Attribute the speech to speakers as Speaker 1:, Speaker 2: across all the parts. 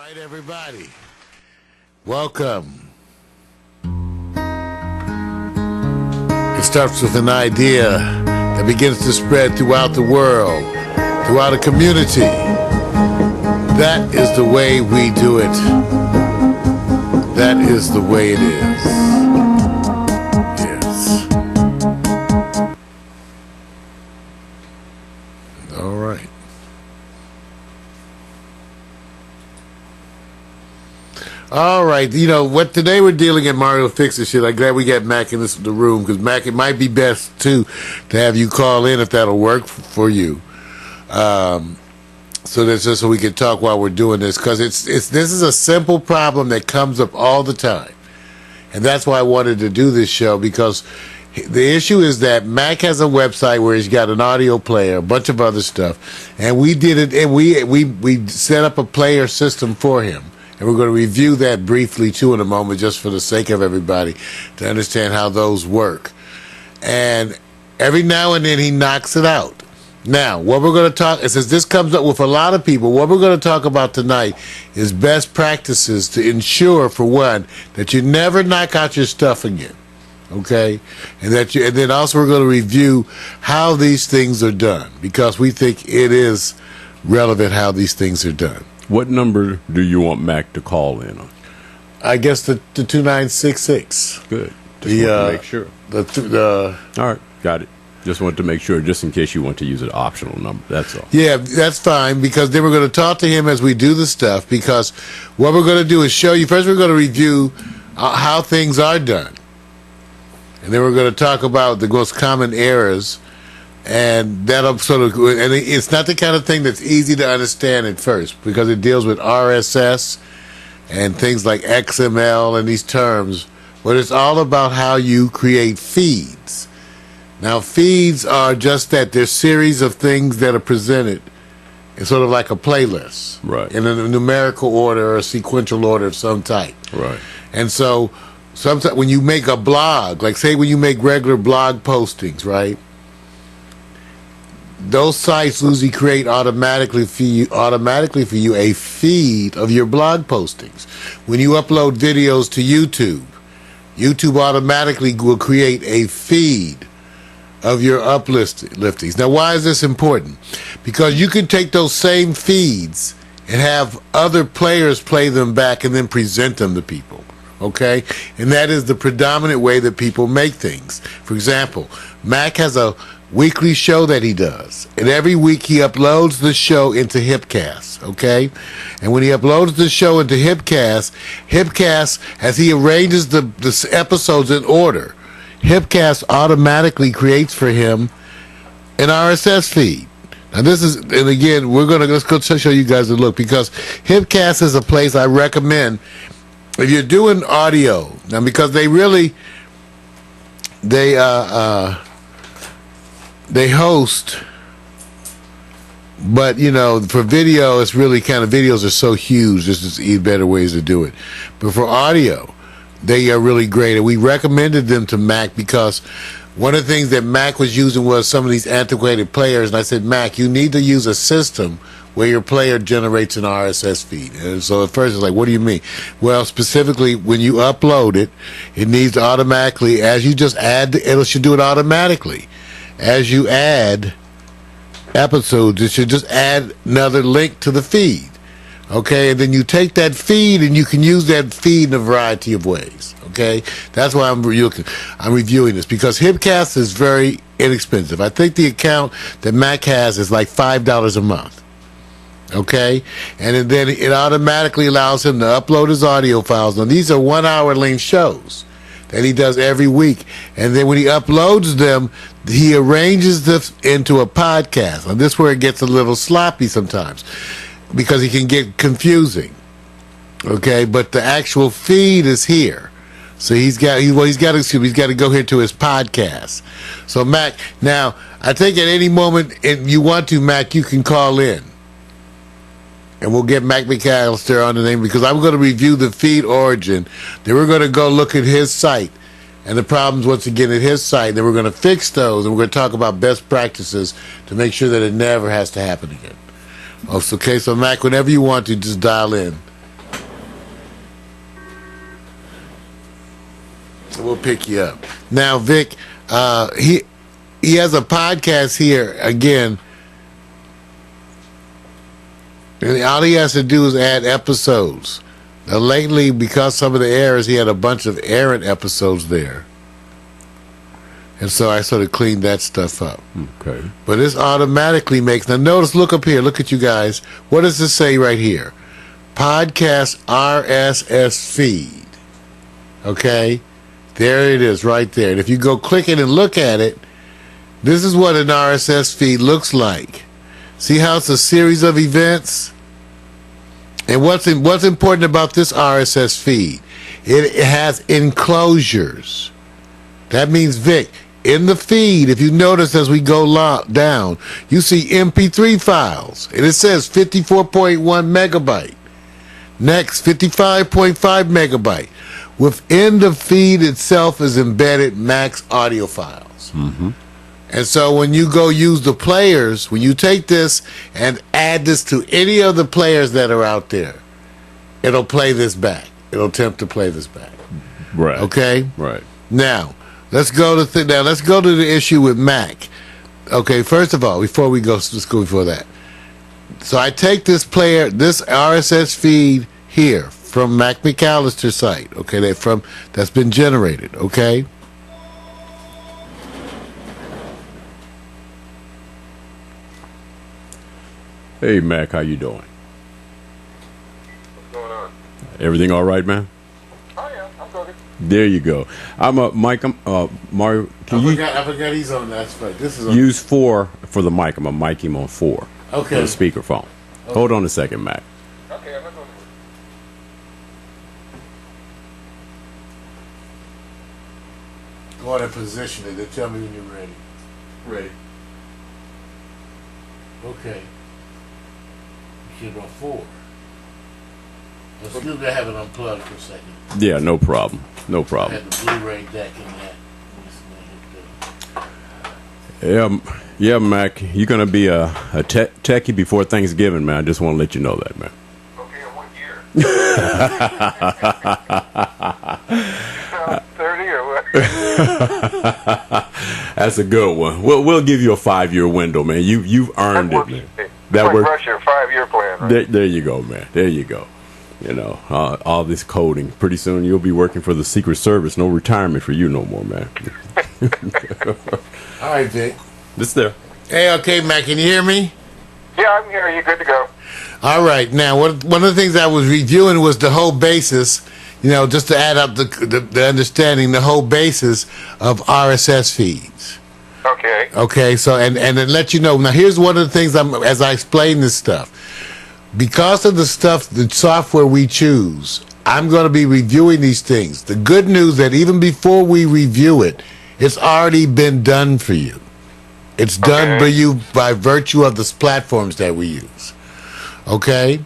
Speaker 1: right, everybody. Welcome. It starts with an idea that begins to spread throughout the world, throughout a community. That is the way we do it. That is the way it is. Yes. All right. All right, you know what? Today we're dealing at Mario Fixer shit. I'm glad we got Mac in the room because Mac, it might be best too to have you call in if that'll work for you. So that's just so we can talk while we're doing this because this is a simple problem that comes up all the time, and that's why I wanted to do this show because the issue is that Mac has a website where he's got an audio player, a bunch of other stuff, and we did it, and we set up a player system for him. And we're going to review that briefly, too, in a moment, just for the sake of everybody, to understand how those work. And every now and then, he knocks it out. Now, what we're going to talk, since this comes up with a lot of people, what we're going to talk about tonight is best practices to ensure, for one, that you never knock out your stuff again. Okay? And then also we're going to review how these things are done, because we think it is relevant how these things are done.
Speaker 2: What number do you want Mac to call in on?
Speaker 1: I guess the 2966.
Speaker 2: Good. Just want to make sure. All right, got it. Just wanted to make sure, just in case you want to use an optional number. That's all.
Speaker 1: Yeah, that's fine, because then we're going to talk to him as we do the stuff, because what we're going to do is show you, first we're going to review how things are done. And then we're going to talk about the most common errors. And that'll sort of, and it's not the kind of thing that's easy to understand at first because it deals with RSS and things like XML and these terms, but it's all about how you create feeds. Now, feeds are just that. They're series of things that are presented in sort of like a playlist.
Speaker 2: Right.
Speaker 1: In a numerical order or a sequential order of some type.
Speaker 2: Right.
Speaker 1: And so, sometimes when you make a blog, like say when you make regular blog postings, right? Those sites usually create automatically for you a feed of your blog postings. When you upload videos to YouTube automatically will create a feed of your upliftings. Now, why is this important? Because you can take those same feeds and have other players play them back and then present them to people. Okay? And that is the predominant way that people make things. For example, Mac has a weekly show that he does, and every week he uploads the show into Hipcast, okay? And when he uploads the show into Hipcast, as he arranges the episodes in order, Hipcast automatically creates for him an RSS feed. Now this is, and again, let's go show you guys a look, because Hipcast is a place I recommend if you're doing audio. Now, because they host, but you know, for video, it's really kind of, videos are so huge, there's just better ways to do it. But for audio, they are really great, and we recommended them to Mac because one of the things that Mac was using was some of these antiquated players, and I said, Mac, you need to use a system where your player generates an RSS feed. And so at first it's like, what do you mean? Well, specifically, when you upload it, it needs to automatically, as you just add, it should do it automatically. As you add episodes, it should just add another link to the feed. Okay, and then you take that feed and you can use that feed in a variety of ways. Okay, that's why I'm reviewing this, because Hipcast is very inexpensive. I think the account that Mac has is like $5 a month. Okay, and then it automatically allows him to upload his audio files. Now, these are 1 hour length shows that he does every week, and then when he uploads them, he arranges this into a podcast. And this is where it gets a little sloppy sometimes, because it can get confusing. Okay, but the actual feed is here, so he's got to go here to his podcast. So Mac, now I think at any moment if you want to, Mac, you can call in. And we'll get Mac McAllister on the name, because I'm going to review the feed origin. Then we're going to go look at his site and the problems once again at his site. Then we're going to fix those, and we're going to talk about best practices to make sure that it never has to happen again. Okay, so Mac, whenever you want to, just dial in. So we'll pick you up. Now, Vic, he has a podcast here again. And all he has to do is add episodes. Now, lately, because some of the errors, he had a bunch of errant episodes there. And so I sort of cleaned that stuff up.
Speaker 2: Okay.
Speaker 1: But this automatically makes... Now, notice, look up here. Look at you guys. What does this say right here? Podcast RSS feed. Okay? There it is right there. And if you go click it and look at it, this is what an RSS feed looks like. See how it's a series of events? And what's important about this RSS feed? It has enclosures. That means, Vic, in the feed, if you notice as we go down, you see MP3 files. And it says 54.1 megabyte. Next, 55.5 megabyte. Within the feed itself is embedded Mac's audio files.
Speaker 2: Mm-hmm.
Speaker 1: And so when you go use the players, when you take this and add this to any of the players that are out there, it'll play this back. It'll attempt to play this back.
Speaker 2: Right.
Speaker 1: Okay?
Speaker 2: Right.
Speaker 1: Now, let's go to the issue with Mac. Okay, first of all, let's go before that. So I take this this RSS feed here from Mac McAllister's site, okay, that's been generated, okay?
Speaker 2: Hey, Mac, how you doing?
Speaker 3: What's going on?
Speaker 2: Everything all right, man?
Speaker 3: Oh, yeah, I'm good.
Speaker 2: There you go. Mike, Mario,
Speaker 1: I forgot he's on that spot. This is on
Speaker 2: use 4 for the mic. I'm going to mic him on 4.
Speaker 1: Okay.
Speaker 2: On the speakerphone. Okay. Hold on a second, Mac.
Speaker 3: Okay, I'm not going
Speaker 1: to go on and position it. Then tell me when you're ready.
Speaker 2: Ready.
Speaker 1: Okay. You should on 4. Let's do that. Have it unplugged for a second.
Speaker 2: Yeah, no problem. No
Speaker 1: I
Speaker 2: problem.
Speaker 1: had the Blu-ray deck in that.
Speaker 2: Yeah, Mac, you're going to be a techie before Thanksgiving, man. I just want to let you know that, man.
Speaker 3: Okay, in what year? 30 or what?
Speaker 2: That's a good one. We'll give you a 5-year window, man. You've earned it, man.
Speaker 3: That works. Your 5-year plan, right?
Speaker 2: There you go, man. There you go. You know, all this coding. Pretty soon you'll be working for the Secret Service. No retirement for you no more, man.
Speaker 1: All right, Vic.
Speaker 2: It's there.
Speaker 1: Hey, okay, Mac, can you hear me?
Speaker 3: Yeah, I'm here. You good to go?
Speaker 1: All right. Now, one of the things I was reviewing was the whole basis, just to add up the understanding, the whole basis of RSS feeds.
Speaker 3: Okay.
Speaker 1: Okay, so, and then let you know. Now, here's one of the things as I explain this stuff. Because of the software we choose, I'm going to be reviewing these things. The good news that even before we review it, it's already been done for you. It's done for you by virtue of the platforms that we use. Okay?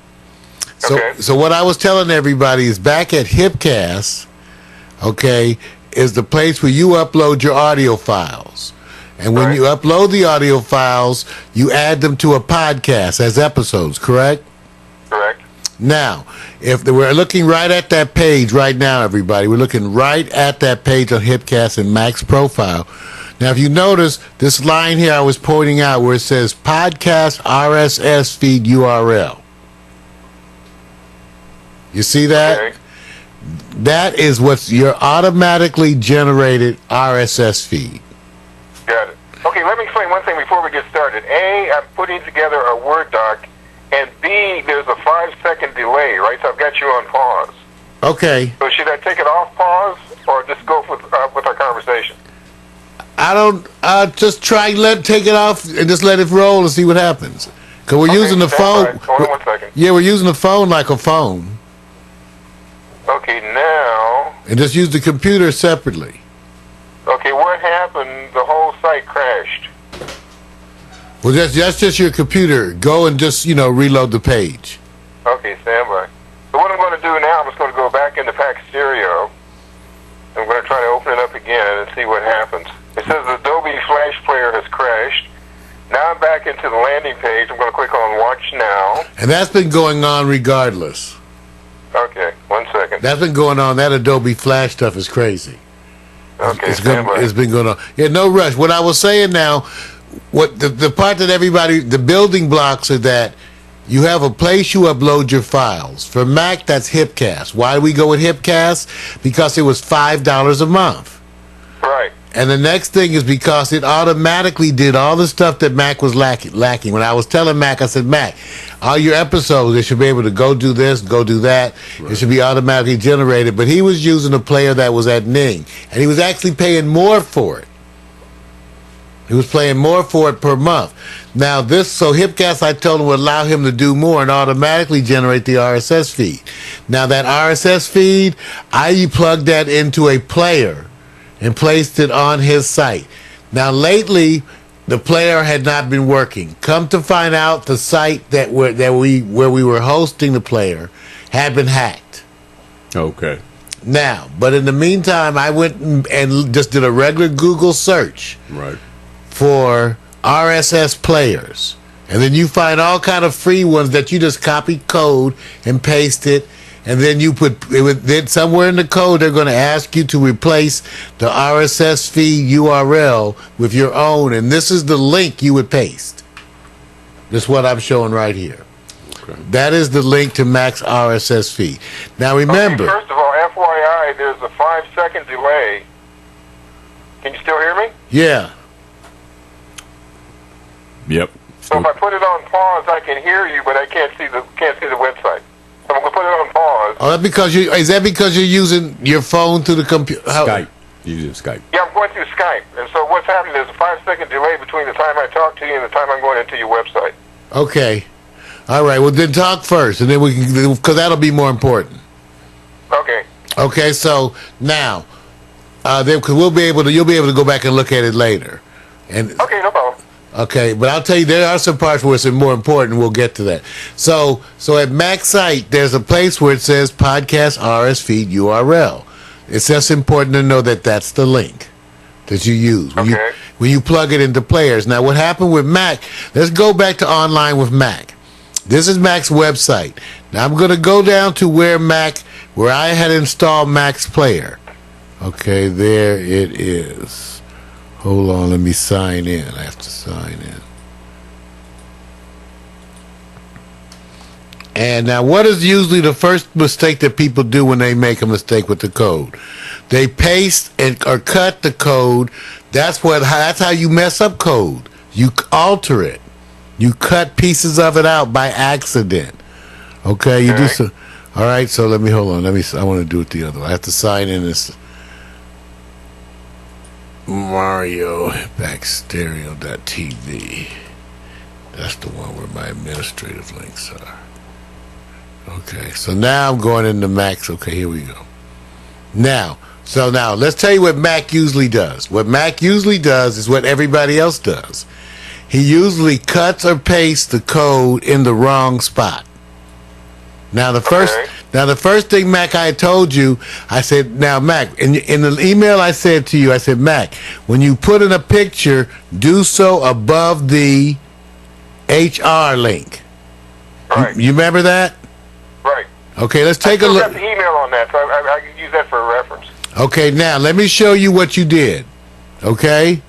Speaker 1: So what I was telling everybody is back at Hipcast, okay, is the place where you upload your audio files. And when you upload the audio files, you add them to a podcast as episodes, correct?
Speaker 3: Correct.
Speaker 1: Now, we're looking right at that page right now, everybody. We're looking right at that page on Hipcast and Mac's profile. Now, if you notice this line here I was pointing out where it says podcast RSS feed URL. You see that?
Speaker 3: Okay.
Speaker 1: That is what's your automatically generated RSS feed.
Speaker 3: Got it. Okay, let me explain one thing before we get started. A, I'm putting together a Word doc, and B, there's a 5-second delay, right? So I've got you on pause.
Speaker 1: Okay.
Speaker 3: So should I take it off pause or just go with our conversation?
Speaker 1: I don't. Just take it off and just let it roll and see what happens. Because we're using the phone.
Speaker 3: Hold on 1 second.
Speaker 1: Yeah, we're using the phone like a phone.
Speaker 3: Okay, now.
Speaker 1: And just use the computer separately.
Speaker 3: Okay, what happened? The whole site crashed.
Speaker 1: Well, that's just your computer. Go and just, reload the page.
Speaker 3: Okay, stand by. So what I'm going to do now, I'm just going to go back into Pack Stereo. I'm going to try to open it up again and see what happens. It says Adobe Flash Player has crashed. Now I'm back into the landing page. I'm going to click on Watch Now.
Speaker 1: And that's been going on regardless.
Speaker 3: Okay, 1 second.
Speaker 1: That's been going on. That Adobe Flash stuff is crazy.
Speaker 3: Okay,
Speaker 1: it's been going on. Yeah, no rush. What I was saying now, what the part that everybody, the building blocks are that you have a place you upload your files. For Mac, that's Hipcast. Why do we go with Hipcast? Because it was $5 a month.
Speaker 3: Right.
Speaker 1: And the next thing is because it automatically did all the stuff that Mac was lacking. When I was telling Mac, I said, Mac, all your episodes, they should be able to go do this, go do that. Right. It should be automatically generated. But he was using a player that was at Ning. And he was actually paying more for it. He was paying more for it per month. Now so Hipcast, I told him, would allow him to do more and automatically generate the RSS feed. Now that RSS feed, I plugged that into a player and placed it on his site. Now lately, the player had not been working. Come to find out, the site where we were hosting the player had been hacked.
Speaker 2: Okay.
Speaker 1: Now, but in the meantime, I went and just did a regular Google search.
Speaker 2: Right. For
Speaker 1: RSS players, and then you find all kind of free ones that you just copy code and paste it, and then you put it. Then somewhere in the code they're going to ask you to replace the RSS feed URL with your own, and this is the link you would paste. This is what I'm showing right here. Okay. That is the link to Mac's RSS feed. Now remember.
Speaker 3: Okay, first of all, FYI, there's a 5-second delay. Can you still hear me?
Speaker 1: Yeah.
Speaker 2: Yep.
Speaker 3: So if I put it on pause, I can hear you, but I can't see the website. So I'm gonna put it on pause.
Speaker 1: Oh, is that because you're using your phone through the computer?
Speaker 2: Skype. You're using Skype.
Speaker 3: Yeah, I'm going through Skype, and so what's happening is a 5-second delay between the time I talk to you and the time I'm going into your website.
Speaker 1: Okay. All right. Well, then talk first, and then we can, because that'll be more important.
Speaker 3: Okay.
Speaker 1: Okay. So now, because you'll be able to go back and look at it later. And
Speaker 3: okay, no problem.
Speaker 1: Okay, but I'll tell you, there are some parts where it's more important. We'll get to that. So at Mac's site, there's a place where it says podcast RS feed URL. It's just important to know that that's the link that you use when you plug it into players. Now, what happened with Mac? Let's go back to online with Mac. This is Mac's website. Now I'm going to go down to where I had installed Mac's player. Okay, there it is. Hold on, let me sign in. I have to sign in. And now, what is usually the first mistake that people do when they make a mistake with the code? They paste or cut the code. That's how you mess up code. You alter it. You cut pieces of it out by accident. Okay, you do so. All right, so hold on. I want to do it the other way. I have to sign in this. Mario backstereo.tv. That's the one where my administrative links are. Okay, so now I'm going into Mac's. Okay, here we go. Now let's tell you what Mac usually does. What Mac usually does is what everybody else does. He usually cuts or pastes the code in the wrong spot. Now the first thing, Mac, I told you, I said, now Mac, in the email I said to you, I said, Mac, when you put in a picture, do so above the HR link.
Speaker 3: Right.
Speaker 1: You remember that?
Speaker 3: Right.
Speaker 1: Okay, let's take a look.
Speaker 3: I got the email on that, so I can use that for a reference.
Speaker 1: Okay, now let me show you what you did. Okay,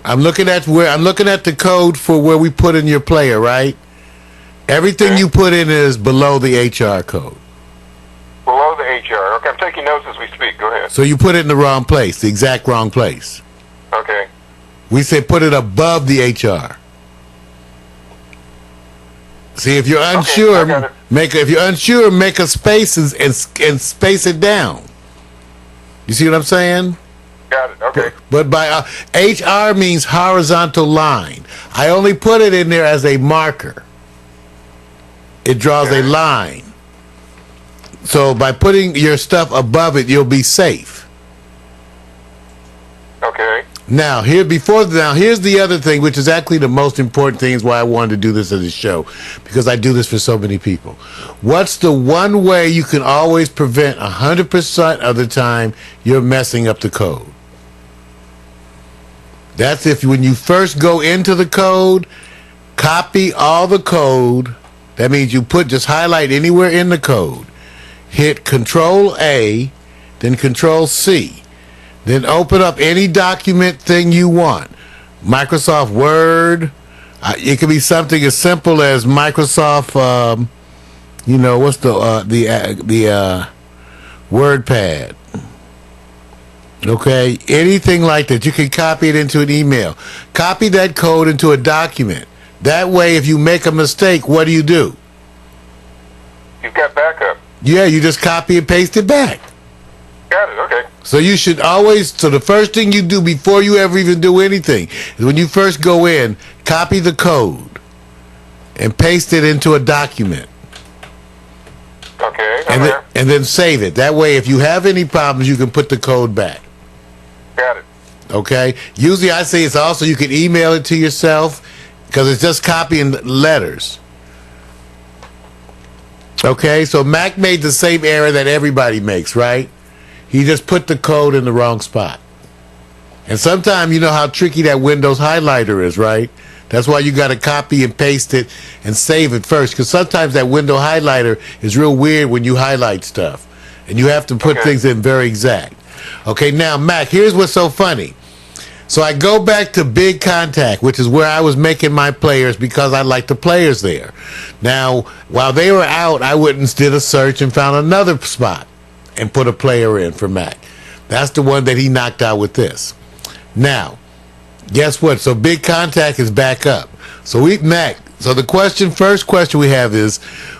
Speaker 1: I'm looking at the code for where we put in your player, right? Everything you put in is below the HR code.
Speaker 3: Below the HR. Okay, I'm taking notes as we speak. Go ahead.
Speaker 1: So you put it in the wrong place, the exact wrong place.
Speaker 3: Okay.
Speaker 1: We say put it above the HR. See, if you're unsure, make a space and space it down. You see what I'm saying?
Speaker 3: Got it. Okay.
Speaker 1: But by HR means horizontal line. I only put it in there as a marker. It draws a line. So by putting your stuff above it, you'll be safe.
Speaker 3: Okay.
Speaker 1: Now, here's the other thing, which is actually the most important thing, is why I wanted to do this as a show, because I do this for so many people. What's the one way you can always prevent 100% of the time you're messing up the code? That's if when you first go into the code, copy all the code. That means you just highlight anywhere in the code. Hit Control A, then Control C. Then open up any document thing you want. Microsoft Word. It could be something as simple as Microsoft. What's the WordPad? Okay, anything like that. You can copy it into an email. Copy that code into a document. That way, if you make a mistake, what do? You've
Speaker 3: got backup.
Speaker 1: Yeah, you just copy and paste it back.
Speaker 3: Got it, okay.
Speaker 1: So you should always, so the first thing you do before you ever even do anything is when you first go in, copy the code and paste it into a document.
Speaker 3: Okay,
Speaker 1: and then save it. That way, if you have any problems, you can put the code back.
Speaker 3: Got it.
Speaker 1: Okay? Usually I say it's also, you can email it to yourself because it's just copying letters. Okay? So Mac made the same error that everybody makes, right? He just put the code in the wrong spot. And sometimes you know how tricky that Windows highlighter is, right? That's why you got to copy and paste it and save it first. Because sometimes that window highlighter is real weird when you highlight stuff. And you have to put things in very exact. Okay, now, Mac, here's what's so funny. So I go back to Big Contact, which is where I was making my players because I like the players there. Now, while they were out, I went and did a search and found another spot and put a player in for Mac. That's the one that he knocked out with this. Now, guess what? So Big Contact is back up. So so the first question we have is,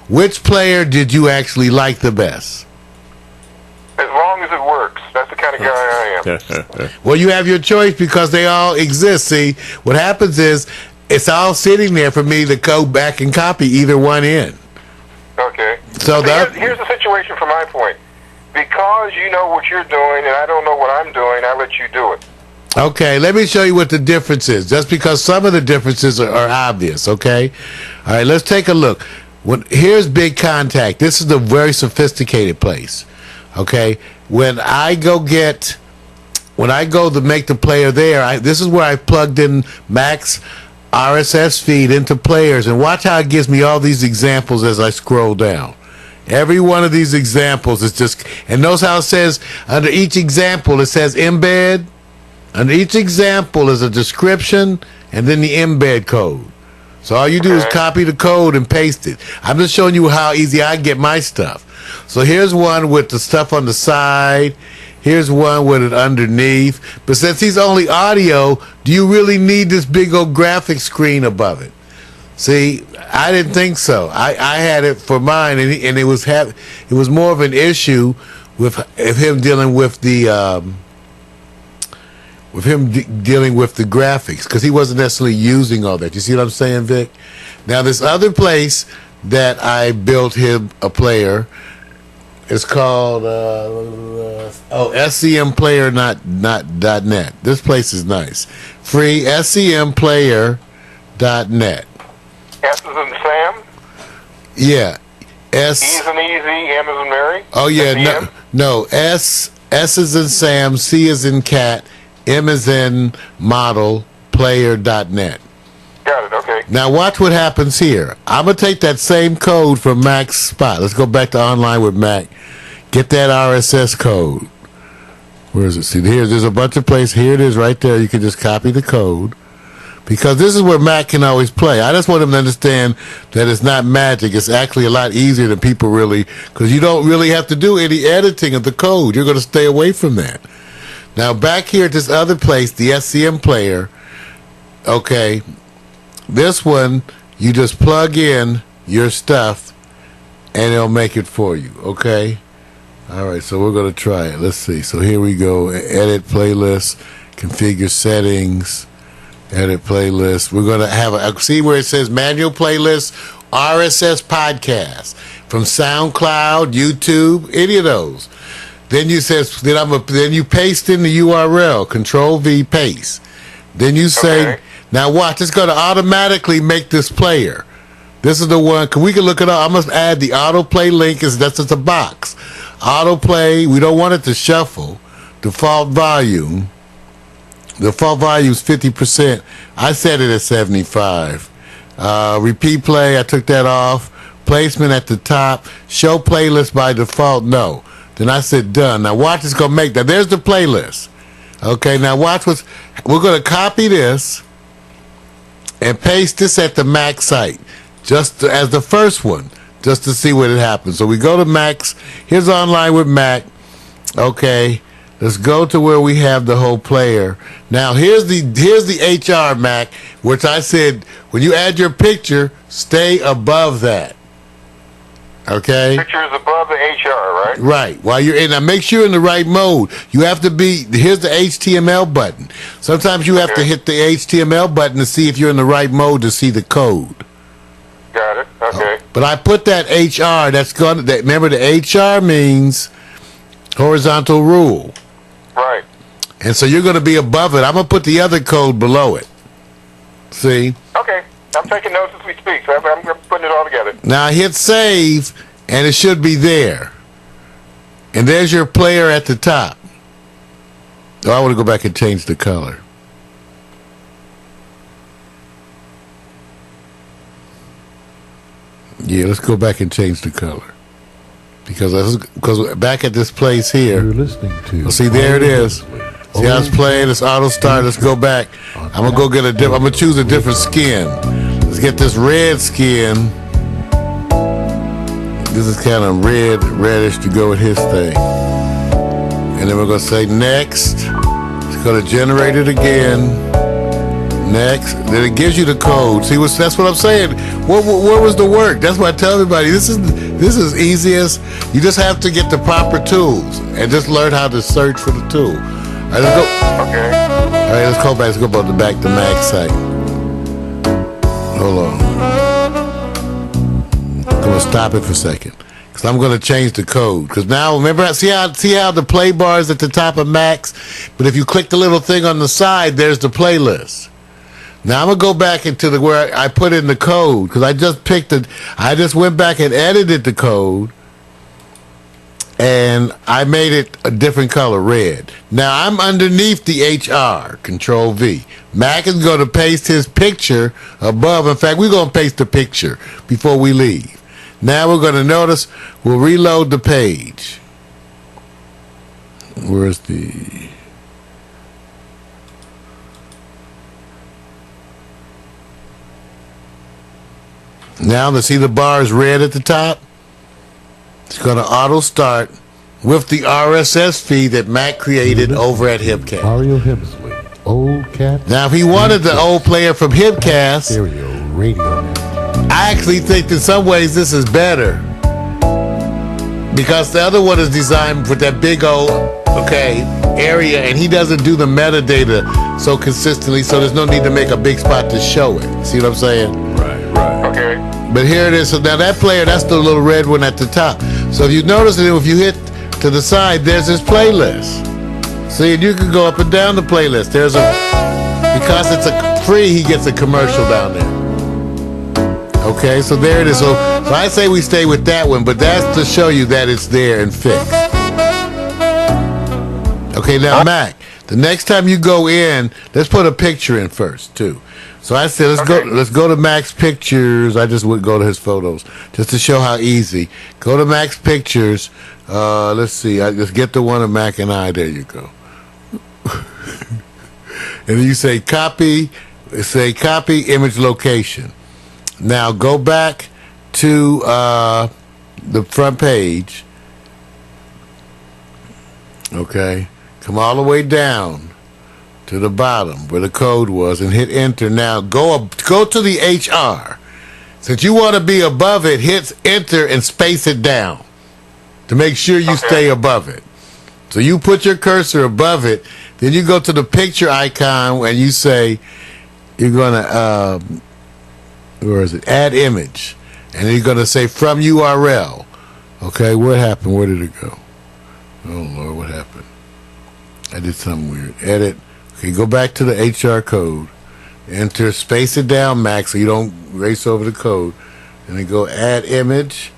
Speaker 1: which player did you actually like the best?
Speaker 3: As long as it works. That's the kind of guy I am.
Speaker 1: Well, you have your choice because they all exist. See, what happens is it's all sitting there for me to go back and copy either one in.
Speaker 3: Okay.
Speaker 1: So
Speaker 3: here's the situation from my point. Because you know what you're doing and I don't know what I'm doing, I let you do it.
Speaker 1: Okay, let me show you what the difference is. Just because some of the differences are obvious, okay? All right, let's take a look. Here's Big Contact. This is a very sophisticated place, okay? When I go to make the player there, this is where I plugged in Mac's RSS feed into players. And watch how it gives me all these examples as I scroll down. Every one of these examples is just, and notice how it says, under each example, it says embed. Under each example is a description and then the embed code. So all you do is copy the code and paste it. I'm just showing you how easy I get my stuff. So here's one with the stuff on the side. Here's one with it underneath. But since he's only audio, do you really need this big old graphic screen above it? See, I didn't think so. I had it for mine, and it was more of an issue with him dealing with the graphics because he wasn't necessarily using all that. You see what I'm saying, Vic? Now this other place that I built him a player is called SCMplayer.net. This place is nice. Free SCMplayer.net.
Speaker 3: S is in Sam?
Speaker 1: Yeah. S.
Speaker 3: E is in Easy, M is in Mary?
Speaker 1: Oh, yeah. No. S is in Sam, C is in Cat, M is in Model, Player.net.
Speaker 3: Got it, okay.
Speaker 1: Now watch what happens here. I'm going to take that same code from Mac's spot. Let's go back to Online with Mac. Get that RSS code. Where is it? See, there's a bunch of places. Here it is right there. You can just copy the code. Because this is where Mac can always play. I just want him to understand that it's not magic. It's actually a lot easier than people really, because you don't really have to do any editing of the code. You're going to stay away from that. Now, back here at this other place, the SCM player, okay, this one, you just plug in your stuff, and it'll make it for you, okay? All right, so we're going to try it. Let's see. So here we go. Edit playlist, configure settings. Edit playlist. We're going to have see where it says manual playlist, RSS podcast from SoundCloud, YouTube, any of those. Then you then you paste in the URL, Control V paste. Then you say, now watch, it's going to automatically make this player. This is the one, we can look it up. I must add the autoplay link, that's just a box. Autoplay, we don't want it to shuffle. Default volume. The default volume is 50%. I set it at 75. Repeat play, I took that off. Placement at the top. Show playlist by default, no. Then I said done. Now watch, it's going to make that. There's the playlist. Okay, now watch what's. We're going to copy this and paste this at the Mac site, just as the first one, just to see what it happens. So we go to Mac's. Here's Online with Mac. Okay, let's go to where we have the whole player. Now here's the HR Mac, which I said when you add your picture, stay above that. Okay.
Speaker 3: Picture is above the HR, right?
Speaker 1: Right. While you're in, now make sure you're in the right mode. You have to be. Here's the HTML button. Sometimes you have to hit the HTML button to see if you're in the right mode to see the code.
Speaker 3: Got it. Okay.
Speaker 1: But I put that HR. That's going. Remember, the HR means horizontal rule.
Speaker 3: Right.
Speaker 1: And so you're going to be above it. I'm going to put the other code below it. See?
Speaker 3: Okay. I'm taking notes as we speak, so I'm putting it all together.
Speaker 1: Now I hit save, and it should be there. And there's your player at the top. Oh, I want to go back and change the color. Yeah, let's go back and change the color. Because back at this place here,
Speaker 4: you're listening to.
Speaker 1: Well, see, there it is. See how it's playing? It's auto start. Let's go back. I'm gonna go get I'm gonna choose a different skin. Let's get this red skin. This is kind of reddish to go with his thing. And then we're gonna say next. It's gonna generate it again. Next. Then it gives you the code. See, that's what I'm saying. What was the work? That's what I tell everybody. This is easiest. You just have to get the proper tools and just learn how to search for the tool. All right, let's go.
Speaker 3: Okay.
Speaker 1: All right, let's go back. Let's go back to Mac site. Hold on. I'm gonna stop it for a second because I'm gonna change the code. Because now, remember, see how the play bar is at the top of Mac's, but if you click the little thing on the side, there's the playlist. Now I'm gonna go back into where I put in the code because I just went back and edited the code. And I made it a different color, red. Now I'm underneath the HR, Control V. Mac is going to paste his picture above. In fact, we're going to paste the picture before we leave. Now we're going to notice, we'll reload the page. Where's the... Now, let's see the bar is red at the top. It's going to auto start with the RSS feed that Mac created over at Hipcast.
Speaker 4: Mario Hemsley, Old Cat.
Speaker 1: Now, if he wanted the old player from Hipcast,
Speaker 4: Stereo Radio Net.
Speaker 1: I actually think in some ways this is better because the other one is designed with that big old area, and he doesn't do the metadata so consistently, so there's no need to make a big spot to show it. See what I'm saying?
Speaker 2: Right.
Speaker 3: Okay.
Speaker 1: But here it is. So now that player, that's the little red one at the top. So if you notice it, if you hit to the side, there's his playlist. See, and you can go up and down the playlist. Because it's a free, he gets a commercial down there. Okay, so there it is. So I say we stay with that one, but that's to show you that it's there and fixed. Okay, now Mac, the next time you go in, let's put a picture in first too. So I said, let's go to Mac's Pictures. I just would go to his photos just to show how easy. Go to Mac's Pictures. Let's see. Let's get the one of Mac and I. There you go. And then you say copy. Say copy image location. Now go back to the front page. Okay. Come all the way down to the bottom where the code was and hit enter. Now go to the HR. Since you want to be above it, hit enter and space it down to make sure you stay above it. So you put your cursor above it, then you go to the picture icon and you say you're going to where is it? Add image. And then you're going to say from URL. Okay, what happened? Where did it go? Oh Lord, what happened? I did something weird. Edit. Okay, go back to the HR code. Enter, space it down, Max, so you don't race over the code. And then go add image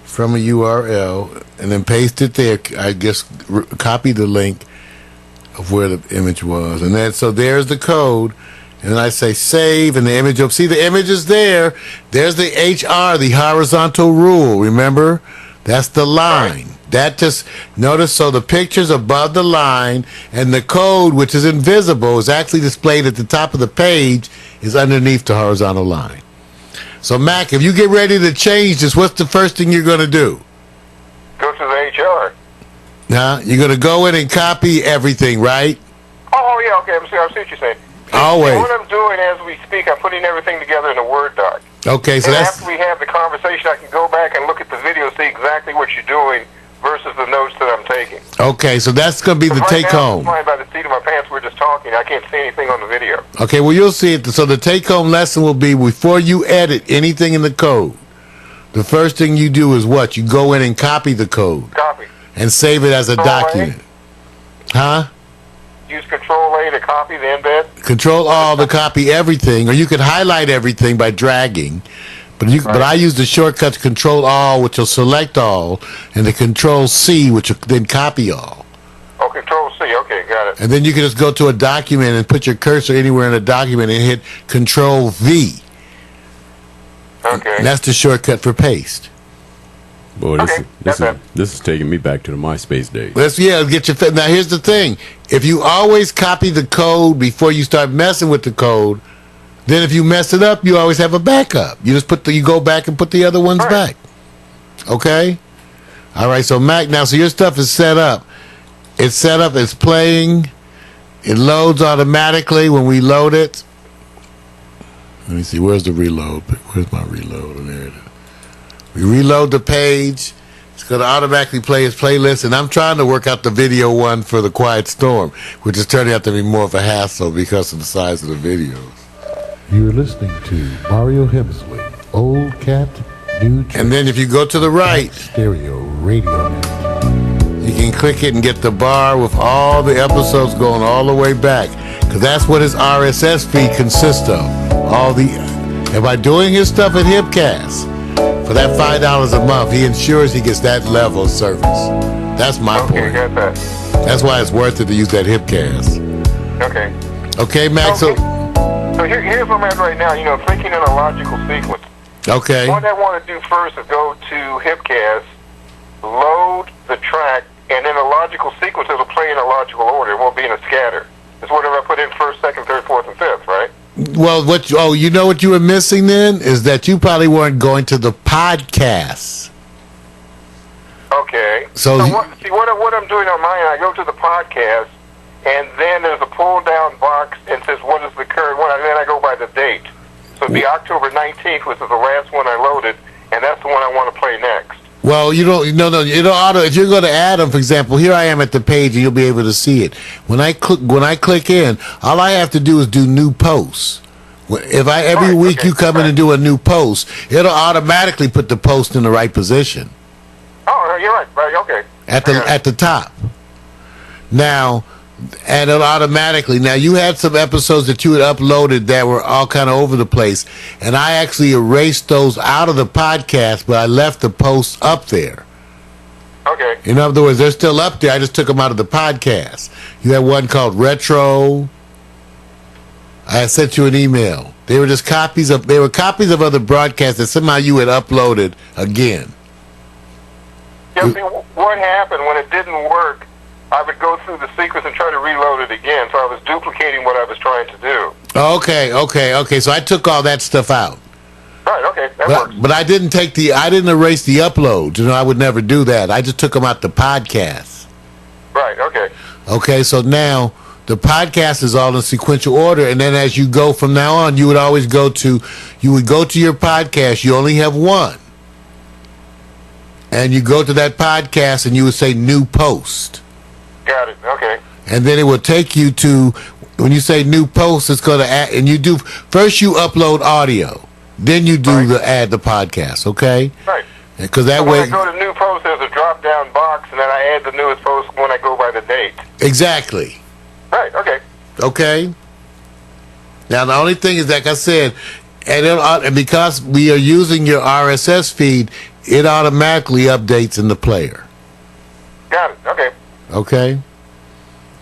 Speaker 1: from a URL, and then paste it there. I guess copy the link of where the image was. And then, so there's the code. And then I say save, and the image, you'll see the image is there. There's the HR, the horizontal rule, remember? That's the line. That just notice. So the picture's above the line, and the code, which is invisible, is actually displayed at the top of the page, is underneath the horizontal line. So Mac, if you get ready to change this, what's the first thing you're going to do?
Speaker 3: Go to the HR.
Speaker 1: You're going to go in and copy everything, right?
Speaker 3: Oh, yeah, okay. I see what you're saying.
Speaker 1: Always.
Speaker 3: What I'm doing as we speak, I'm putting everything together in a Word doc.
Speaker 1: Okay, so
Speaker 3: and
Speaker 1: that's...
Speaker 3: after we have the conversation, I can go back and look at the video, see exactly what you're doing versus the notes that I'm taking.
Speaker 1: Okay, so that's going to be the take-home.
Speaker 3: Right now, I'm flying by the seat of my pants. We're just talking. I can't see anything on the video.
Speaker 1: Okay, well, you'll see it. So the take-home lesson will be, before you edit anything in the code, the first thing you do is what? You go in and copy the code.
Speaker 3: Copy.
Speaker 1: And save it as a document. Huh?
Speaker 3: Use Control-A to copy the embed?
Speaker 1: Control-All to copy everything, or you could highlight everything by dragging. But I use the shortcut Control-All, which will select all, and the Control-C, which will then copy all.
Speaker 3: Oh, Control-C. Okay, got it.
Speaker 1: And then you can just go to a document and put your cursor anywhere in a document and hit Control-V.
Speaker 3: Okay.
Speaker 1: And that's the shortcut for paste.
Speaker 2: Boy, this is taking me back to the MySpace days.
Speaker 1: Get your. Now here's the thing: if you always copy the code before you start messing with the code, then if you mess it up, you always have a backup. You just you go back and put the other ones back. Okay. All right. So Mac, now so your stuff is set up. It's set up. It's playing. It loads automatically when we load it. Let me see. Where's the reload? Where's my reload? Oh, there it is. We reload the page. It's going to automatically play its playlist, and I'm trying to work out the video one for the Quiet Storm, which is turning out to be more of a hassle because of the size of the videos.
Speaker 4: You're listening to Mario Hemsley, Old Cat, New Trick.
Speaker 1: And then if you go to the right,
Speaker 4: Stereo Radio Net.
Speaker 1: you can click it and get the bar with all the episodes going all the way back, because that's what his RSS feed consists of. And by doing his stuff at Hipcast, for that $5 a month, he ensures he gets that level of service. That's my point.
Speaker 3: Got that.
Speaker 1: That's why it's worth it to use that Hipcast.
Speaker 3: Okay.
Speaker 1: Okay, Max.
Speaker 3: So here's what I'm at right now. Thinking in a logical sequence.
Speaker 1: Okay.
Speaker 3: What I want to do first is go to Hipcast, load the track, and in a logical sequence, it'll play in a logical order. It won't be in a scatter. It's whatever I put in first, second, third, fourth, and fifth, right?
Speaker 1: Well, you know what you were missing then is that you probably weren't going to the podcast.
Speaker 3: Okay.
Speaker 1: So
Speaker 3: what I'm doing on mine, I go to the podcast, and then there's a pull-down box and says what is the current one, and then I go by the date. So it'd be October 19th, which is the last one I loaded, and that's the one I want to play next.
Speaker 1: Well, you don't. No. If you're going to add them, for example, here I am at the page, and you'll be able to see it. When I click in, all I have to do is do new posts. If every week you come in and do a new post, it'll automatically put the post in the right position.
Speaker 3: Oh, you're right. Right. Okay.
Speaker 1: At the top. Now, and it'll automatically. Now, you had some episodes that you had uploaded that were all kind of over the place, and I actually erased those out of the podcast, but I left the posts up there.
Speaker 3: Okay.
Speaker 1: In other words, they're still up there. I just took them out of the podcast. You had one called Retro. I sent you an email. They were just copies of other broadcasts that somehow you had uploaded again.
Speaker 3: Yeah, see, what happened when it didn't work, I would go through the sequence and try to reload it again, so I was duplicating what I was trying to do.
Speaker 1: Okay. So I took all that stuff out.
Speaker 3: Right, okay, that works.
Speaker 1: But I didn't erase the uploads. I would never do that. I just took them out the podcast.
Speaker 3: Right, okay.
Speaker 1: Okay, so now the podcast is all in sequential order, and then as you go from now on, you would go to your podcast. You only have one. And you go to that podcast, and you would say new post.
Speaker 3: Got it. Okay.
Speaker 1: And then it will take you to, when you say new post, it's going to add, and first you upload audio, then you do add the podcast, okay?
Speaker 3: Right.
Speaker 1: Because that
Speaker 3: so
Speaker 1: way.
Speaker 3: When I go to new post, there's a drop down box, and then I add the newest post when I go by the date.
Speaker 1: Exactly.
Speaker 3: Right. Okay.
Speaker 1: Okay. Now the only thing is, like I said, and because we are using your RSS feed, it automatically updates in the player.
Speaker 3: Got it. Okay. Okay.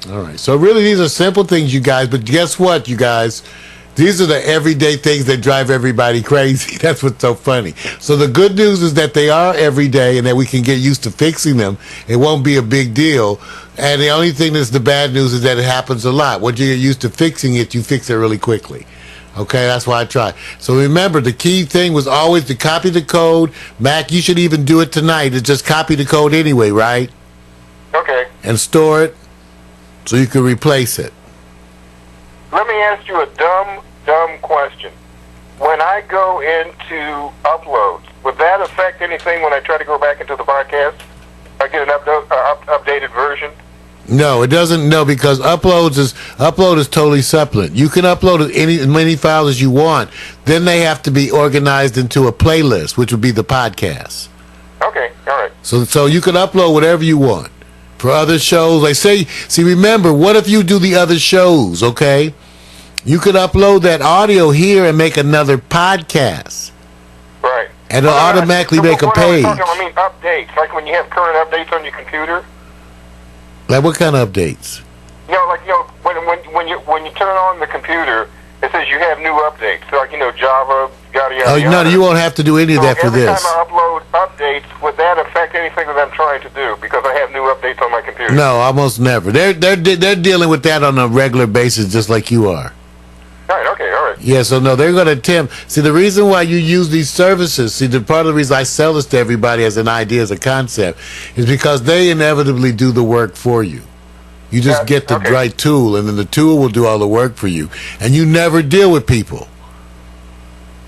Speaker 1: All right. So really, these are simple things, you guys. But guess what, you guys? These are the everyday things that drive everybody crazy. That's what's so funny. So the good news is that they are everyday and that we can get used to fixing them. It won't be a big deal. And the only thing that's the bad news is that it happens a lot. Once you get used to fixing it, you fix it really quickly. Okay, that's why I try. So remember, the key thing was always to copy the code. Mac, you should even do it tonight. It's just copy the code anyway, right?
Speaker 3: Okay.
Speaker 1: And store it so you can replace it.
Speaker 3: Let me ask you a dumb question. When I go into uploads, would that affect anything when I try to go back into the podcast? I get an updated version?
Speaker 1: No, it doesn't. No, because upload is totally separate. You can upload as many files as you want. Then they have to be organized into a playlist, which would be the podcast.
Speaker 3: Okay, all right.
Speaker 1: So you can upload whatever you want for other shows. Like see, remember, what if you do the other shows? Okay, you could upload that audio here and make another podcast.
Speaker 3: Right.
Speaker 1: And it'll automatically make a page.
Speaker 3: I mean updates, like when you have current updates on your computer.
Speaker 1: Like what kind of updates?
Speaker 3: When you turn on the computer, it says you have new updates. So like Java, yada yada.
Speaker 1: Oh no, you won't have to do any of that for this.
Speaker 3: Every time I upload updates, would that affect anything that I'm trying to do? Because I have new updates on my computer.
Speaker 1: No, almost never. They're dealing with that on a regular basis, just like you are.
Speaker 3: All right. Okay. All right.
Speaker 1: Yeah, so no, they're going to attempt. See, the reason why you use these services, part of the reason I sell this to everybody as an idea, as a concept, is because they inevitably do the work for you. You just get the right tool, and then the tool will do all the work for you. And you never deal with people.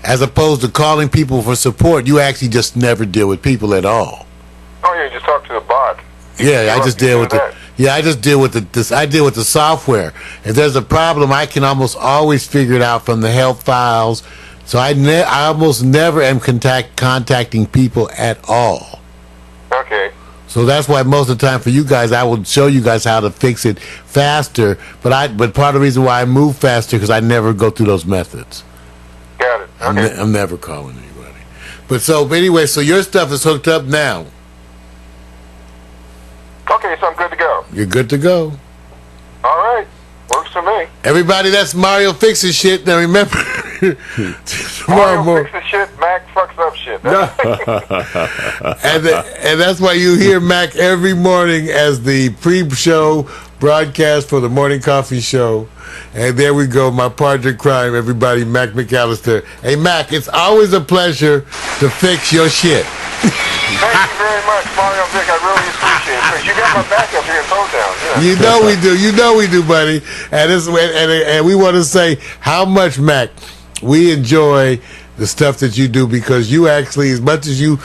Speaker 1: As opposed to calling people for support, you actually just never deal with people at all.
Speaker 3: Oh, yeah, you just talk to the bot.
Speaker 1: Yeah, I just deal with the... Yeah, I just deal with I deal with the software. If there's a problem, I can almost always figure it out from the help files. So I almost never am contacting people at all.
Speaker 3: Okay.
Speaker 1: So that's why most of the time for you guys, I will show you guys how to fix it faster. But part of the reason why I move faster because I never go through those methods.
Speaker 3: Got it. Okay.
Speaker 1: I'm never calling anybody. But anyway, so your stuff is hooked up now.
Speaker 3: Okay, so I'm good to go.
Speaker 1: You're good to go.
Speaker 3: All right. Works for me.
Speaker 1: Everybody, that's Mario Fixes Shit. Now remember,
Speaker 3: Mario fixes shit, Mac fucks up shit.
Speaker 1: And that's why you hear Mac every morning as the pre-show broadcast for the Morning Coffee Show. And there we go, my partner in crime, everybody, Mac McAllister. Hey, Mac, it's always a pleasure to fix your shit.
Speaker 3: Thank you very much, Mario Vic. I really appreciate it. Because you got my back up here in Town. Yeah.
Speaker 1: You know we do, buddy. And we want to say how much, Mac, we enjoy the stuff that you do because you actually, as much as you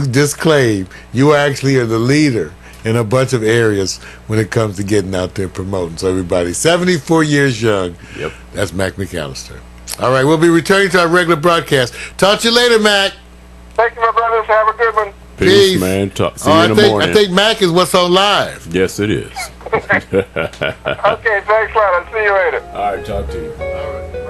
Speaker 1: disclaim, you actually are the leader in a bunch of areas when it comes to getting out there promoting. So everybody, 74 years young.
Speaker 2: Yep.
Speaker 1: That's Mac McAllister. All right, we'll be returning to our regular broadcast. Talk to you later, Mac.
Speaker 3: Thank you, my brothers. Have a good one.
Speaker 2: Peace, man. See you in the morning.
Speaker 1: I think Mac is what's on live.
Speaker 2: Yes, it is.
Speaker 3: Okay, thanks a lot. I'll see you later.
Speaker 2: All right, talk to you.
Speaker 1: All right.